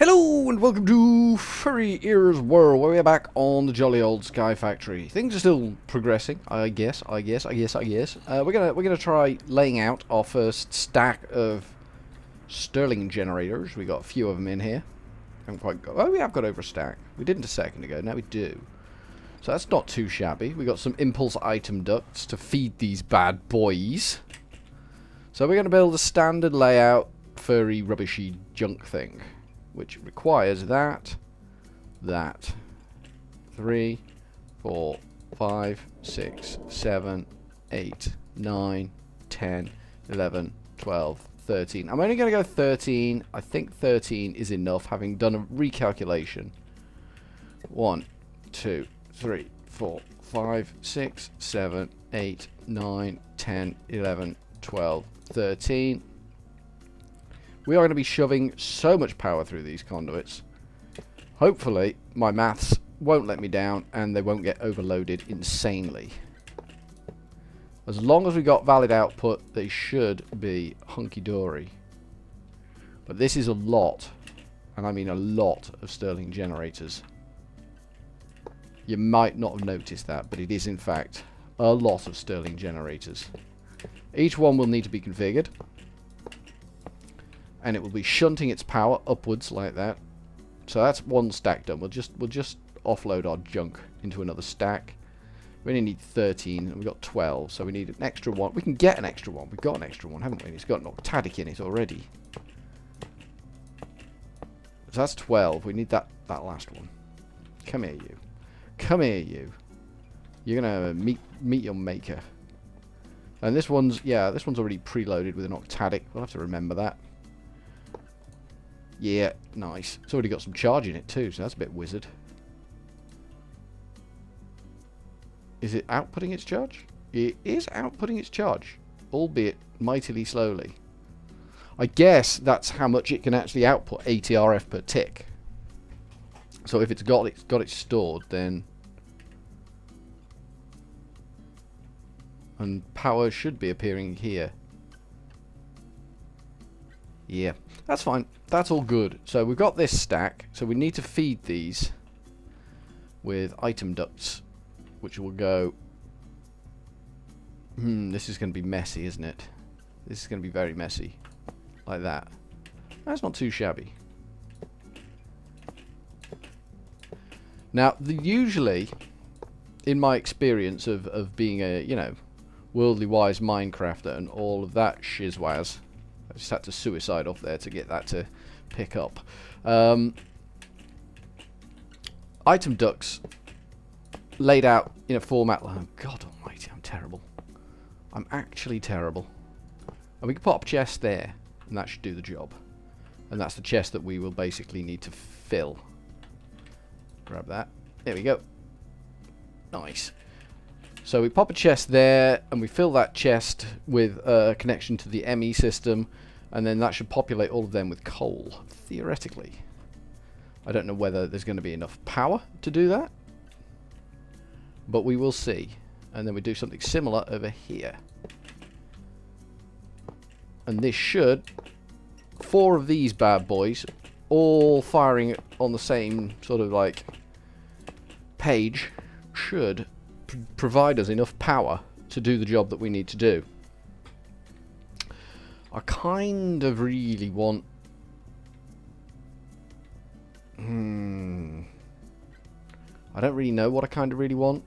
Hello and welcome to Furryearsworld, where we are back on the jolly old Sky Factory. Things are still progressing, I guess. We're gonna try laying out our first stack of Stirling generators. We got a few of them in here. Haven't quite got. Oh, we have got over a stack. We didn't a second ago. Now we do. So that's not too shabby. We got some impulse item ducts to feed these bad boys. So we're gonna build a standard layout furry rubbishy junk thing, which requires that, 3, 4, 5, 6, 7, 8, 9, 10, 11, 12, 13. I'm only going to go 13. I think 13 is enough, having done a recalculation. 1, 2, 3, 4, 5, 6, 7, 8, 9, 10, 11, 12, 13. We are going to be shoving so much power through these conduits. Hopefully, my maths won't let me down and they won't get overloaded insanely. As long as we got valid output, they should be hunky-dory. But this is a lot, and I mean a lot, of Stirling generators. You might not have noticed that, but it is in fact a lot of Stirling generators. Each one will need to be configured, and it will be shunting its power upwards like that. So that's one stack done. We'll just offload our junk into another stack. We only need 13, and we've got 12, so we need an extra one. We can get an extra one. We've got an extra one, haven't we? It's got an octadic in it already. So that's 12. We need that last one. Come here, you. Come here, you. You're gonna meet your maker. And this one's already preloaded with an octadic. We'll have to remember that. Yeah, nice. It's already got some charge in it too, so that's a bit wizard. Is it outputting its charge? It is outputting its charge, albeit mightily slowly. I guess that's how much it can actually output, 80 RF per tick. So if it's got it stored, then and power should be appearing here. Yeah, that's fine. That's all good. So we've got this stack. So we need to feed these with item ducts, which will go... this is going to be messy, isn't it? This is going to be very messy. Like that. That's not too shabby. Now, usually, in my experience of being a, you know, worldly wise Minecrafter and all of that shizwaz, I just had to suicide off there to get that to pick up. Item ducts laid out in a format. Oh, God almighty, I'm terrible. I'm actually terrible. And we can put up a chest there, and that should do the job. And that's the chest that we will basically need to fill. Grab that. There we go. Nice. So we pop a chest there, and we fill that chest with a connection to the ME system, and then that should populate all of them with coal, theoretically. I don't know whether there's going to be enough power to do that, but we will see. And then we do something similar over here. And this should, 4 of these bad boys, all firing on the same sort of like page, should provide us enough power to do the job that we need to do. I kind of really want... I don't really know what I kind of really want.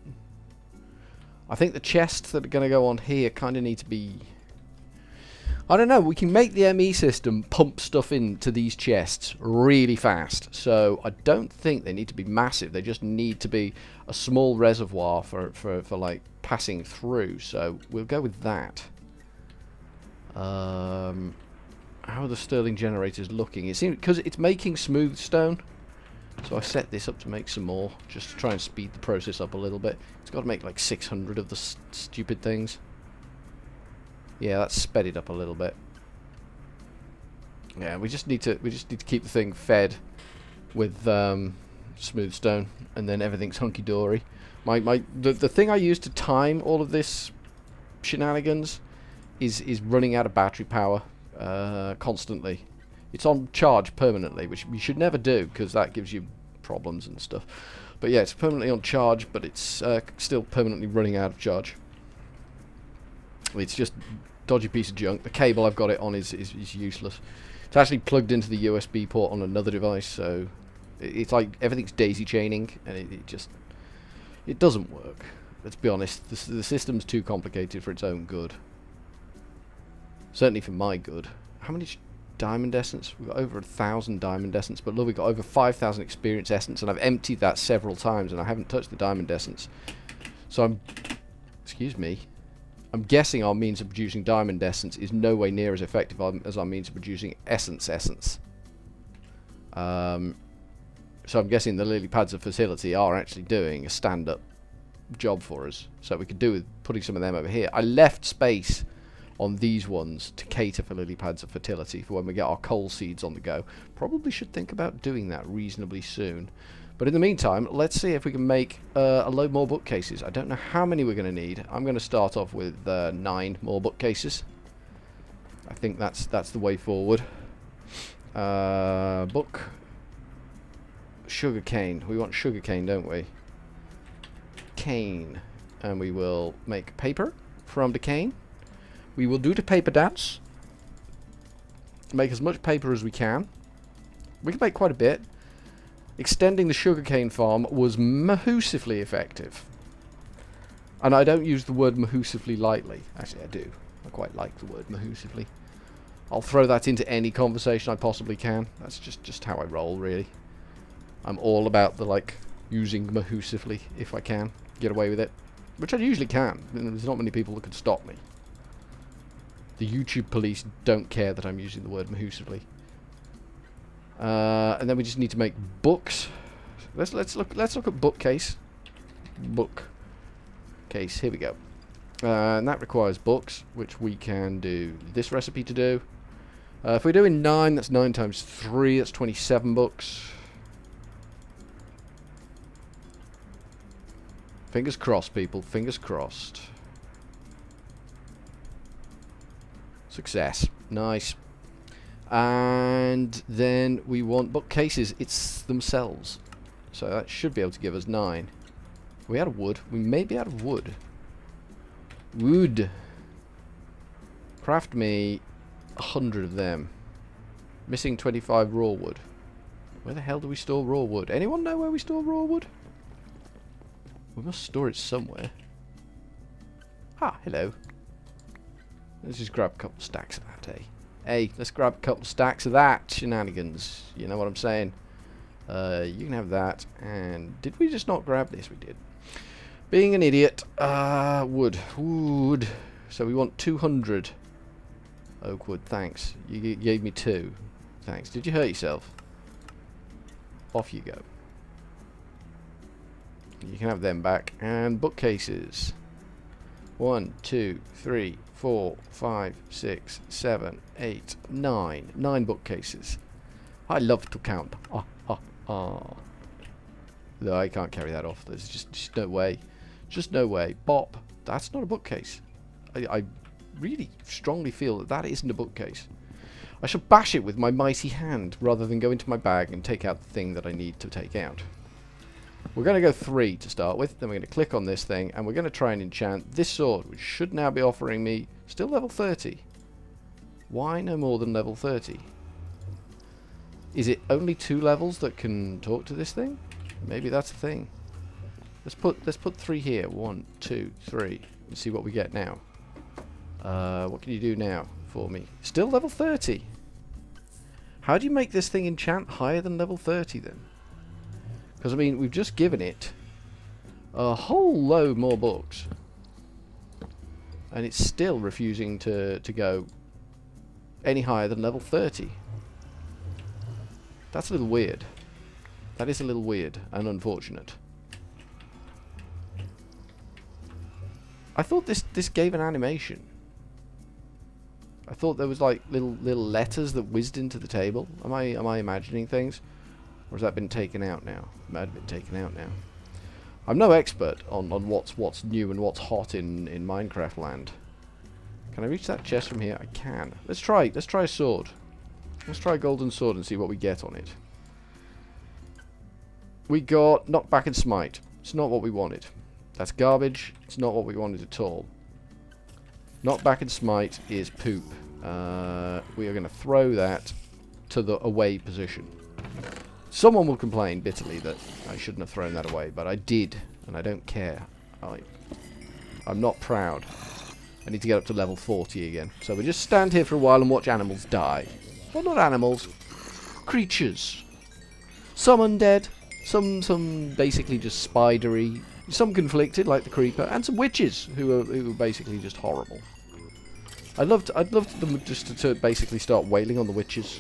I think the chests that are going to go on here kind of need to be... I don't know, we can make the ME system pump stuff into these chests really fast. So I don't think they need to be massive. They just need to be a small reservoir for like passing through. So we'll go with that. How are the Stirling generators looking? It seems because it's making smooth stone. So I set this up to make some more, just to try and speed the process up a little bit. It's got to make like 600 of the stupid things. Yeah, that's sped it up a little bit. Yeah, we just need to keep the thing fed with smooth stone, and then everything's hunky dory. The thing I use to time all of this shenanigans is running out of battery power constantly. It's on charge permanently, which we should never do because that gives you problems and stuff. But yeah, it's permanently on charge, but it's still permanently running out of charge. It's just a dodgy piece of junk. The cable I've got it on is useless. It's actually plugged into the USB port on another device, so it's like everything's daisy chaining, and it doesn't work. Let's be honest, the system's too complicated for its own good. Certainly for my good. How many diamond essence? We've got over 1,000 diamond essence, but look, we've got over 5,000 experience essence, and I've emptied that several times, and I haven't touched the diamond essence. So excuse me, I'm guessing our means of producing diamond essence is no way near as effective as our means of producing essence. So I'm guessing the lily pads of fertility are actually doing a stand-up job for us. So we could do with putting some of them over here. I left space on these ones to cater for lily pads of fertility for when we get our coal seeds on the go. Probably should think about doing that reasonably soon. But in the meantime, let's see if we can make a load more bookcases. I don't know how many we're going to need. I'm going to start off with 9 more bookcases. I think that's the way forward. Book. Sugar cane. We want sugar cane, don't we? Cane. And we will make paper from the cane. We will do the paper dance. Make as much paper as we can. We can make quite a bit. Extending the sugarcane farm was mahoosively effective. And I don't use the word mahoosively lightly. Actually, I do. I quite like the word mahoosively. I'll throw that into any conversation I possibly can. That's just how I roll, really. I'm all about the, like, using mahoosively if I can. Get away with it. Which I usually can. There's not many people that can stop me. The YouTube police don't care that I'm using the word mahoosively. And then we just need to make books. Let's look at bookcase. Bookcase. Here we go. And that requires books, which we can do this recipe to do. If we're doing 9, that's 9 times 3. That's 27 books. Fingers crossed, people. Fingers crossed. Success. Nice. And then we want bookcases. It's themselves. So that should be able to give us 9. Are we out of wood? We may be out of wood. Wood. Craft me 100 of them. Missing 25 raw wood. Where the hell do we store raw wood? Anyone know where we store raw wood? We must store it somewhere. Ah, hello. Let's just grab a couple stacks of that, eh? Hey, let's grab a couple stacks of that shenanigans. You know what I'm saying? You can have that. And did we just not grab this? We did. Being an idiot. Wood. Wood. So we want 200 oak wood. Thanks. You gave me 2. Thanks. Did you hurt yourself? Off you go. You can have them back. And bookcases. 1, 2, 3, 4, 5, 6, 7, 8, 9. 9 bookcases. I love to count. No, I can't carry that off. There's just no way. Just no way. Bop. That's not a bookcase. I really strongly feel that isn't a bookcase. I shall bash it with my mighty hand rather than go into my bag and take out the thing that I need to take out. We're going to go 3 to start with, then we're going to click on this thing, and we're going to try and enchant this sword, which should now be offering me still level 30. Why no more than level 30? Is it only 2 levels that can talk to this thing? Maybe that's the thing. Let's put 3 here. 1, 2, 3. Let's see what we get now. What can you do now for me? Still level 30. How do you make this thing enchant higher than level 30 then? Because, I mean, we've just given it a whole load more books. And it's still refusing to go any higher than level 30. That's a little weird. That is a little weird and unfortunate. I thought this gave an animation. I thought there was like little letters that whizzed into the table. Am I imagining things? Or has that been taken out now? It might have been taken out now. I'm no expert on what's new and what's hot in Minecraft land. Can I reach that chest from here? I can. Let's try a sword. Let's try golden sword and see what we get on it. We got knockback and smite. It's not what we wanted. That's garbage. It's not what we wanted at all. Knockback and smite is poop. We are going to throw that to the away position. Someone will complain bitterly that I shouldn't have thrown that away, but I did, and I don't care. I'm not proud. I need to get up to level 40 again. So we just stand here for a while and watch animals die. Well, not animals. Creatures. Some undead. Some basically just spidery. Some conflicted, like the creeper. And some witches, who are basically just horrible. I'd love them just to basically start wailing on the witches.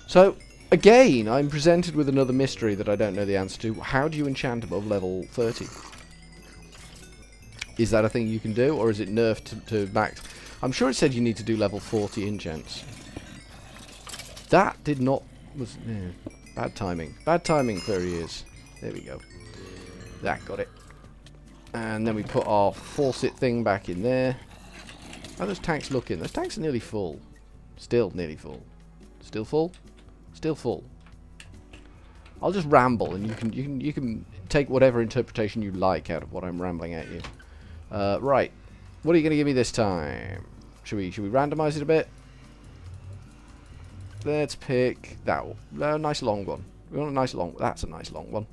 So, again, I'm presented with another mystery that I don't know the answer to. How do you enchant above level 30? Is that a thing you can do, or is it nerfed to max? I'm sure it said you need to do level 40 enchants. That did not... bad timing. Bad timing, furryears. There we go. That got it. And then we put our faucet thing back in there. How are those tanks looking? Those tanks are nearly full. Still nearly full. Still full? Still full. I'll just ramble, and you can take whatever interpretation you like out of what I'm rambling at you. Right. What are you going to give me this time? Should we randomize it a bit? Let's pick that one. A nice long one. We want a nice long... That's a nice long one.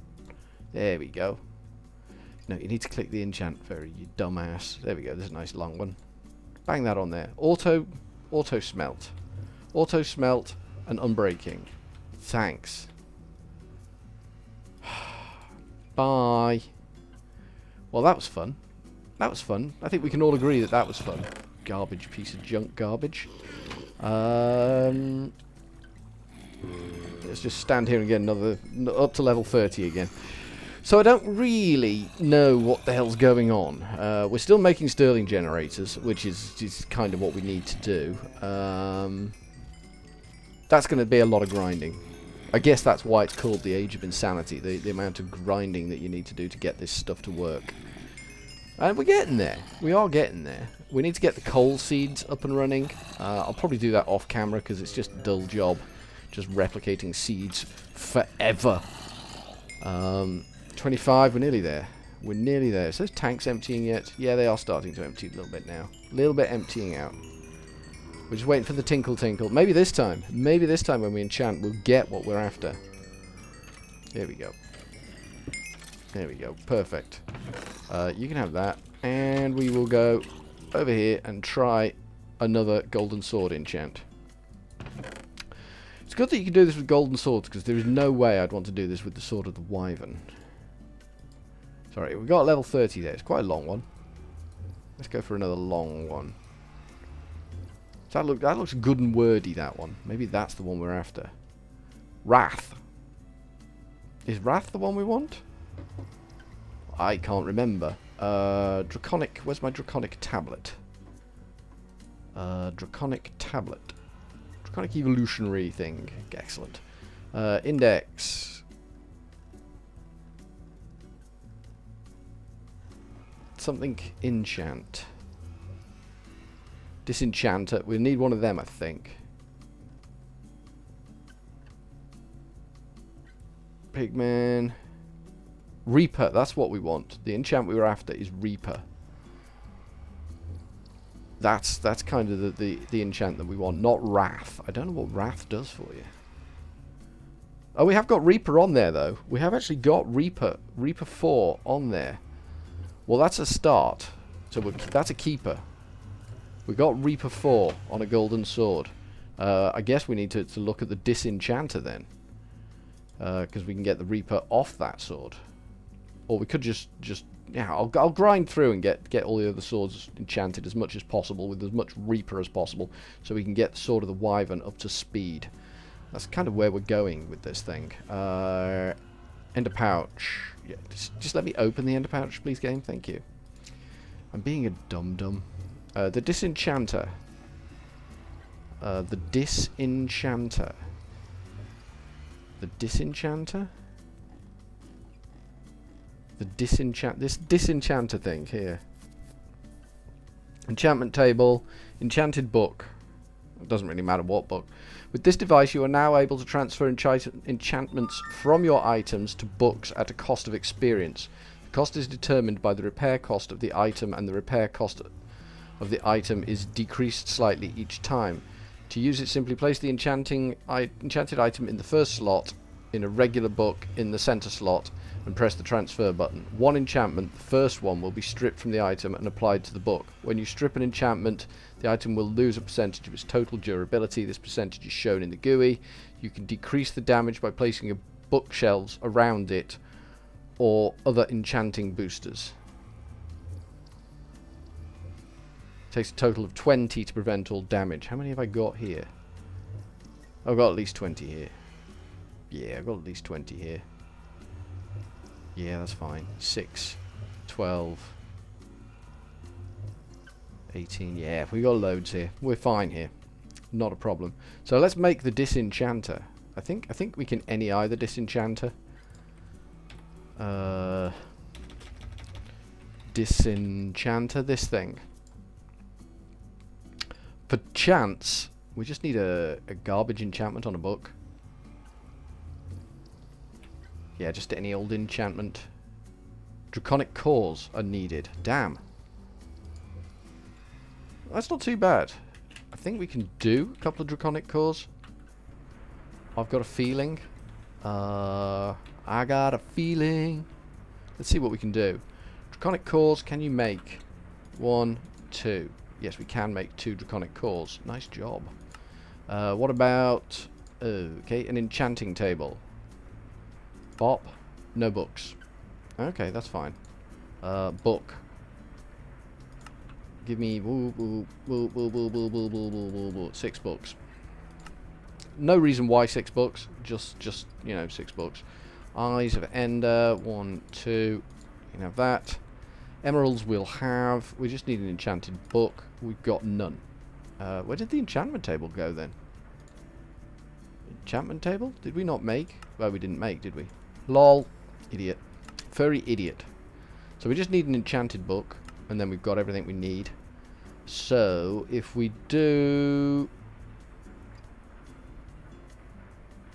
There we go. No, you need to click the enchant fairy, you dumbass. There we go. There's a nice long one. Bang that on there. Auto smelt. Auto smelt and unbreaking. Thanks. Bye. Well, that was fun. That was fun. I think we can all agree that that was fun. Garbage piece of junk garbage. Let's just stand here and get another... up to level 30 again. So I don't really know what the hell's going on. We're still making Sterling generators, which is kind of what we need to do. That's going to be a lot of grinding. I guess that's why it's called the Age of Insanity, the amount of grinding that you need to do to get this stuff to work. And we're getting there. We are getting there. We need to get the coal seeds up and running. I'll probably do that off camera because it's just a dull job. Just replicating seeds forever. 25, we're nearly there. We're nearly there. So those tanks emptying yet? Yeah, they are starting to empty a little bit now. A little bit emptying out. We're just waiting for the tinkle tinkle. Maybe this time when we enchant, we'll get what we're after. There we go. There we go. Perfect. You can have that. And we will go over here and try another golden sword enchant. It's good that you can do this with golden swords, because there is no way I'd want to do this with the sword of the wyvern. Sorry, we've got level 30 there. It's quite a long one. Let's go for another long one. So that looks good and wordy, that one. Maybe that's the one we're after. Wrath. Is Wrath the one we want? I can't remember. Draconic. Where's my Draconic tablet? Draconic tablet. Draconic evolutionary thing. Excellent. Index. Something enchant. Disenchanter. We need one of them, I think. Pigman. Reaper. That's what we want. The enchant we were after is Reaper. That's kind of the enchant that we want, not Wrath. I don't know what Wrath does for you. Oh, we have got Reaper on there, though. We have actually got Reaper 4 on there. Well, that's a start. So that's a keeper. We got Reaper 4 on a golden sword. I guess we need to look at the Disenchanter then. Because we can get the Reaper off that sword. Or we could just yeah, I'll grind through and get all the other swords enchanted as much as possible with as much Reaper as possible, so we can get the Sword of the Wyvern up to speed. That's kind of where we're going with this thing. Ender pouch. Yeah, just let me open the ender pouch, please, game. Thank you. I'm being a dum-dum. The Disenchanter. The Disenchanter. The Disenchanter? This Disenchanter thing here. Enchantment table, enchanted book. It doesn't really matter what book. With this device, you are now able to transfer enchantments from your items to books at a cost of experience. The cost is determined by the repair cost of the item, and the repair cost of the item is decreased slightly each time. To use it, simply place the enchanted item in the first slot, in a regular book in the center slot, and press the transfer button. One enchantment, the first one, will be stripped from the item and applied to the book. When you strip an enchantment, the item will lose a percentage of its total durability. This percentage is shown in the GUI. You can decrease the damage by placing bookshelves around it or other enchanting boosters. It takes a total of 20 to prevent all damage. How many have I got here? I've got at least 20 here. Yeah, I've got at least 20 here. Yeah, that's fine. 6, 12, 18. Yeah, we got loads here. We're fine here. Not a problem. So let's make the disenchanter. I think we can any-eye the disenchanter. Disenchanter this thing. For chance, we just need a garbage enchantment on a book. Yeah, just any old enchantment. Draconic cores are needed. Damn. That's not too bad. I think we can do a couple of draconic cores. I've got a feeling. I got a feeling. Let's see what we can do. Draconic cores, can you make 1, 2? Yes, we can make 2 draconic cores. Nice job. What about... okay, an enchanting table. Bop. No books. Okay, that's fine. Book. Give me 6 books. No reason why 6 books. Just you know, 6 books. Eyes of Ender. 1, 2. You can have that. Emeralds we'll have. We just need an enchanted book. We've got none. Where did the enchantment table go then? Enchantment table? Did we not make? Well, we didn't make, did we? Lol. Idiot. Furry idiot. So we just need an enchanted book, and then we've got everything we need. So, if we do...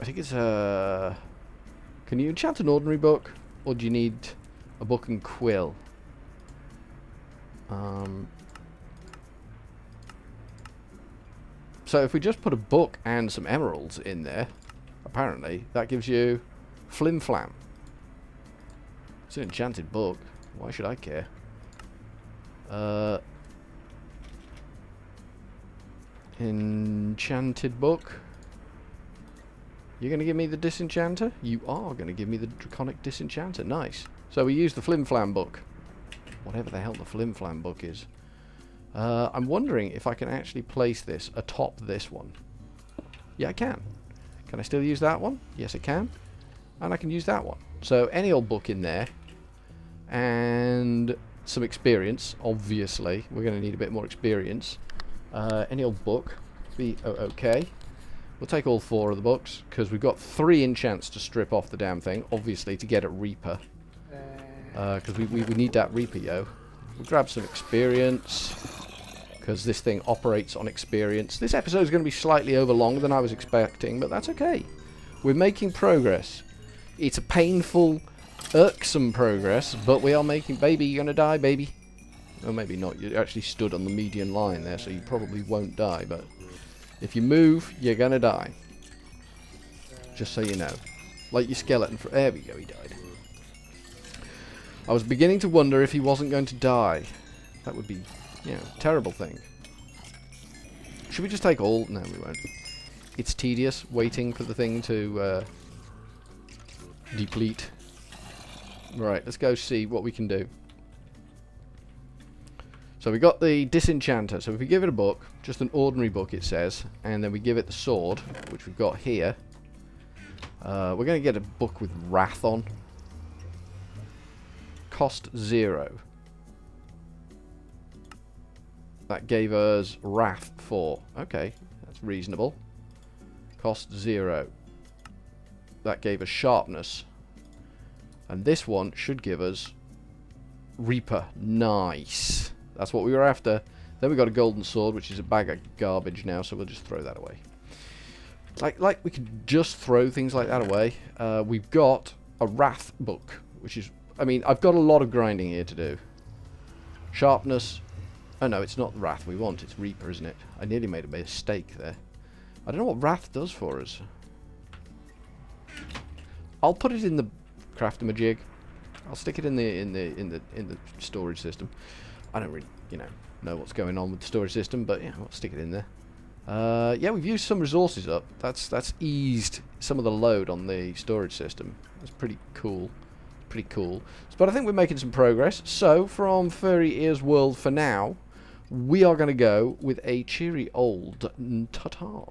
I think it's a... Can you enchant an ordinary book? Or do you need a book and quill? So if we just put a book and some emeralds in there, apparently, that gives you Flim Flam. It's an enchanted book. Why should I care? Enchanted book. You're going to give me the disenchanter? You are going to give me the draconic disenchanter. Nice. So we use the Flim Flam book. Whatever the hell the Flim Flam book is. I'm wondering if I can actually place this atop this one. Yeah, I can. Can I still use that one? Yes, I can. And I can use that one. So any old book in there. And some experience, obviously. We're going to need a bit more experience. Any old book. Be okay. We'll take all 4 of the books, because we've got 3 enchants to strip off the damn thing, obviously, to get a Reaper. Because we need that Reaper, yo. We'll grab some experience, because this thing operates on experience. This episode is going to be slightly over longer than I was expecting, but that's okay. We're making progress. It's a painful, irksome progress, but we are making... Baby, you're going to die, baby. Or maybe not. You actually stood on the median line there, so you probably won't die, but... If you move, you're going to die. Just so you know. Like your skeleton... There we go, he died. I was beginning to wonder if he wasn't going to die. That would be, you know, a terrible thing. Should we just take all? No, we won't. It's tedious waiting for the thing to deplete. Right, let's go see what we can do. So we got the disenchanter. So if we give it a book, just an ordinary book it says, and then we give it the sword, which we've got here. We're going to get a book with wrath on. Cost 0. That gave us wrath 4. Okay, that's reasonable. Cost 0. That gave us sharpness. And this one should give us Reaper. Nice. That's what we were after. Then we got a golden sword, which is a bag of garbage now, so we'll just throw that away. Like we could just throw things like that away. We've got a wrath book, which is, I mean, I've got a lot of grinding here to do. Sharpness. Oh no, it's not wrath we want, it's Reaper, isn't it? I nearly made a mistake there. I don't know what wrath does for us. I'll put it in the craftamajig. I'll stick it in the storage system. I don't really, know what's going on with the storage system, but yeah, I'll stick it in there. Yeah, we've used some resources up. That's eased some of the load on the storage system. That's pretty cool. Pretty cool. But I think we're making some progress. So from Furry Ears World for now, we are going to go with a cheery old ta-ta.